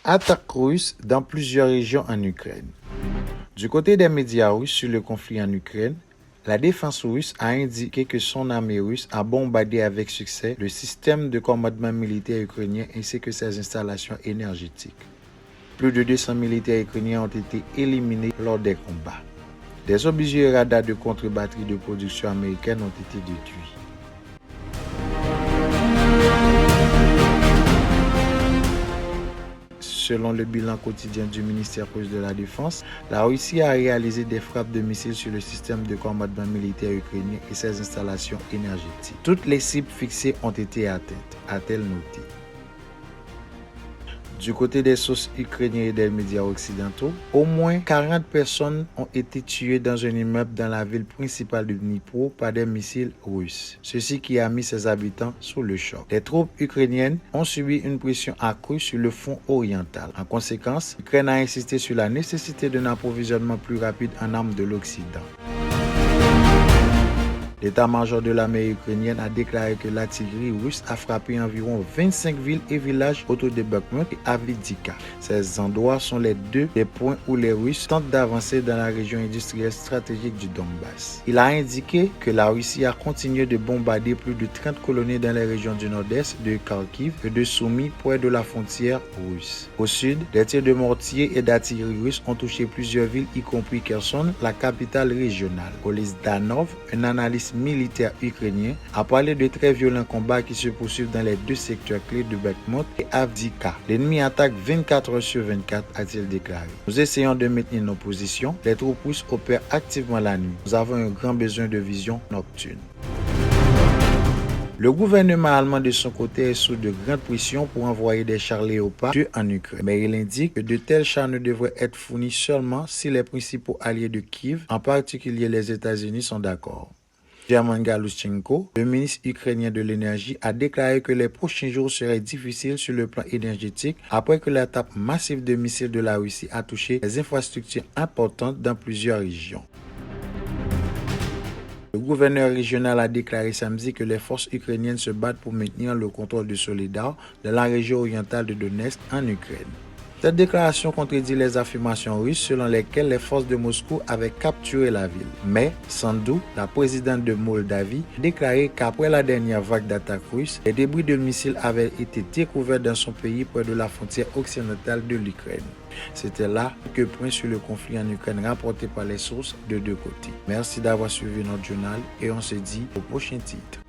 Attaque russe dans plusieurs régions en Ukraine. Du côté des médias russes sur le conflit en Ukraine, la défense russe a indiqué que son armée russe a bombardé avec succès le système de commandement militaire ukrainien ainsi que ses installations énergétiques. Plus de 200 militaires ukrainiens ont été éliminés lors des combats. Des obus radars de contre-batterie de production américaine ont été détruits. Selon le bilan quotidien du ministère russe de la Défense, la Russie a réalisé des frappes de missiles sur le système de commandement militaire ukrainien et ses installations énergétiques. Toutes les cibles fixées ont été atteintes, a-t-elle noté. Du côté des sources ukrainiennes et des médias occidentaux, au moins 40 personnes ont été tuées dans un immeuble dans la ville principale de Dnipro par des missiles russes, ceci qui a mis ses habitants sous le choc. Les troupes ukrainiennes ont subi une pression accrue sur le front oriental. En conséquence, l'Ukraine a insisté sur la nécessité d'un approvisionnement plus rapide en armes de l'Occident. L'état-major de l'armée ukrainienne a déclaré que l'artillerie russe a frappé environ 25 villes et villages autour de Bakhmut et Avdiivka. Ces endroits sont les deux des points où les Russes tentent d'avancer dans la région industrielle stratégique du Donbass. Il a indiqué que la Russie a continué de bombarder plus de 30 colonies dans les régions du nord-est de Kharkiv et de Soumy près de la frontière russe. Au sud, des tirs de mortier et d'artillerie russe ont touché plusieurs villes, y compris Kherson, la capitale régionale. Boris Danov, un analyste militaire ukrainien, a parlé de très violents combats qui se poursuivent dans les deux secteurs clés de Bakhmut et Avdiivka. L'ennemi attaque 24 heures sur 24, a-t-il déclaré. Nous essayons de maintenir nos positions. Les troupes russes opèrent activement la nuit. Nous avons un grand besoin de vision nocturne. Le gouvernement allemand de son côté est sous de grandes pressions pour envoyer des chars Léopard 2 en Ukraine. Mais il indique que de tels chars ne devraient être fournis seulement si les principaux alliés de Kiev, en particulier les États-Unis, sont d'accord. German Galushchenko, le ministre ukrainien de l'énergie, a déclaré que les prochains jours seraient difficiles sur le plan énergétique après que l'attaque massive de missiles de la Russie a touché des infrastructures importantes dans plusieurs régions. Le gouverneur régional a déclaré samedi que les forces ukrainiennes se battent pour maintenir le contrôle de Soledar dans la région orientale de Donetsk en Ukraine. Cette déclaration contredit les affirmations russes selon lesquelles les forces de Moscou avaient capturé la ville. Mais Sandu, la présidente de Moldavie, a déclaré qu'après la dernière vague d'attaques russes, les débris de missiles avaient été découverts dans son pays près de la frontière occidentale de l'Ukraine. C'était là quelques points sur le conflit en Ukraine rapportés par les sources de deux côtés. Merci d'avoir suivi notre journal et on se dit au prochain titre.